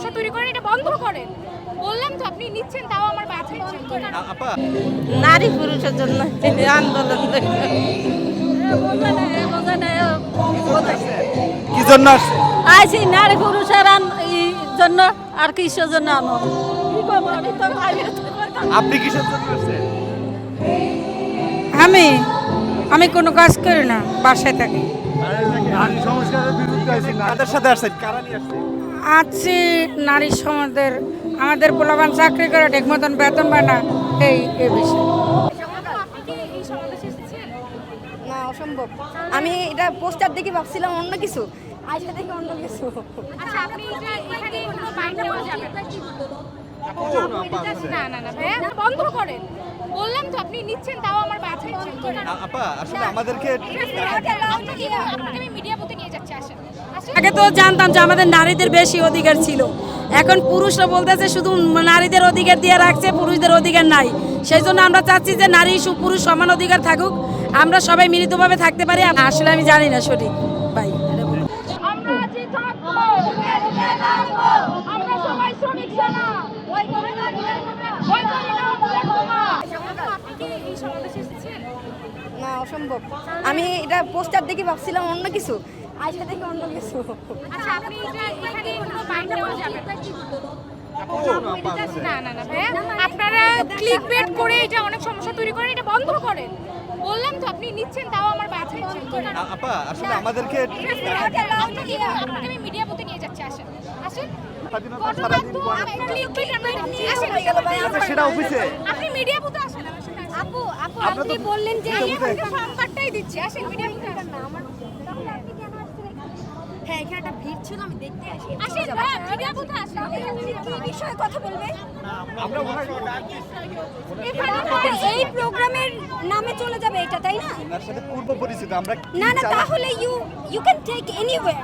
সমস্যা তৈরি করেন, এটা বন্ধ করেন। বললাম তো আপনি নিচ্ছেন, তাও আমার বাধা দিচ্ছেন। আপা নারী পুরুষের জন্য আন্দোলন কি জন্য আসছে? আইসি নারী পুরুষের জন্য আর কিসের জন্য আনো আপনি কিসের জন্য আসছেন? আমি কোনো কাজ করি না, বাসায় থাকি। নারী সংস্কারের বিরুদ্ধে আছেন, কাদের সাথে আসছেন? কারা নিয়ে আসছেন? আছি নারী সমাজের, আমাদের পোলাপান চাকরি করে ঠিক মতন বেতন পায় না, এই বিষয়। আপনি কি এই সমাবেশে এসেছেন? না, অসম্ভব। আমি এটা পোস্টার দেখে ভাবছিলাম অন্য কিছু, আইসা দেখে অন্য কিছু। আচ্ছা, আপনি যে এখানে কোনো বাইক নেওয়া যাবে না। না না না ভাইয়া, বন্ধ করেন। বললাম তো আপনি নিচ্ছেন, তাও আমার বাধা দিচ্ছেন। আপা আসলে আমাদেরকে আপনাকে আমি মিডিয়া বুথে নিয়ে যাচ্ছি, আসেন আসেন। আগে তো জানতাম যে আমাদের নারীদের বেশি অধিকার ছিল, এখন পুরুষরা বলতেছে শুধু নারীদের অধিকার দিয়ে রাখছে, পুরুষদের অধিকার নাই। সেই জন্য আমরা চাচ্ছি যে নারী পুরুষ সমান অধিকার থাকুক, আমরা সবাই মিলিতভাবে থাকতে পারি। আসলে আমি জানি না সঠিক ভাই। আমরা আছি, থাকবো, আমরা সবাই শ্রমিক সেনা। ভয় করে না, ভয় করে না, দেখো না। আপনি কি এই সমাবেশে এসেছেন? না, অসম্ভব। আমি এটা পোস্টার দেখে ভাবছিলাম অন্য কিছু, আইসা দেখে অন্য কিছু। আচ্ছা, আপনি যে এখানে কোনো বাইক নেওয়া যাবে না। না না না ভাইয়া, আপনারা ক্লিকবেট করে এটা অনেক সমস্যা তৈরি করেন, এটা বন্ধ করেন। বললাম তো আপনি নিচ্ছেন, তাও আমার বাধা দিচ্ছেন। আপা আসলে আমাদেরকে আপনাকে আমি মিডিয়া বুথে নিয়ে যাচ্ছি, আসেন আসেন। সেটা অফিসে আপনি মিডিয়া বুথে আসেন আমার সাথে আসেন। আপু আপু আপনারা আপনি তো- বললেন যে সংবাদটাই দিচ্ছি, আসেন মিডিয়া বুথে আসেন। তাহলে আপনি কেন আসছেন এখানে? হ্যাঁ, এখানে একটা ভিড় ছিল, আমি দেখতে আসি। আসেন ভাইয়া, মিডিয়া বুথে আসেন। কি বিষয়ে কথা বলবে? আমরা এই প্রোগ্রামের নামে চলে যাবে এটা, তাই না? তার সাথে পূর্ব পরিচিত আমরা কি না না, চালাই- তাহলে you can take anywhere,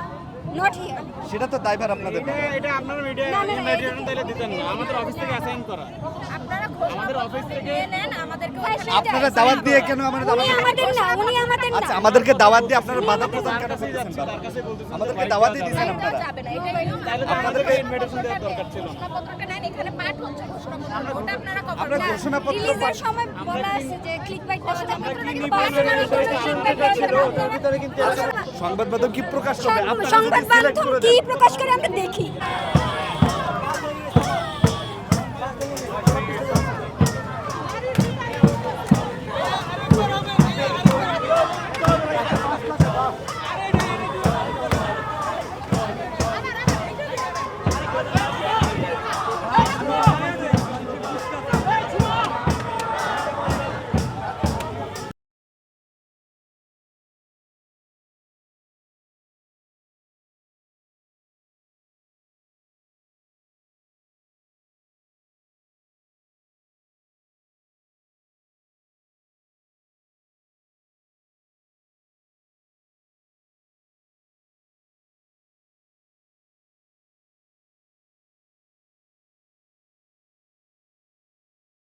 not here. সেটা তো দায়ভার আপনাদের না। এটা আপনারা মিডিয়া মেডিয়েশন তাইলে দিতেন না, আমাদের অফিস থেকে অ্যাসাইন করা। আমাদের অফিস থেকে আপনারা দাওয়াত দিয়ে কেন আমাদের উনি আমাদের না, উনি আমাদের না। আচ্ছা আমাদেরকে দাওয়াত দিয়ে আপনারা বাধা প্রদান কেন করতেছেন বাবা? আমাদেরকে দাওয়াত দিয়ে দিয়েছেন আপনারা। তাহলে তো আমাদেরকে ইনভিটেশন দেওয়ার দরকার ছিল না। আমরা ঘোষণাপত্র রিলিজের সময় বলা আছে যে ক্লিকবাইটটার সাথে সংবাদ মাধ্যম কি প্রকাশ করবে? আপনারা যদি সংবাদ select মাধ্যম করে কি দেন। প্রকাশ করে আমরা দেখি।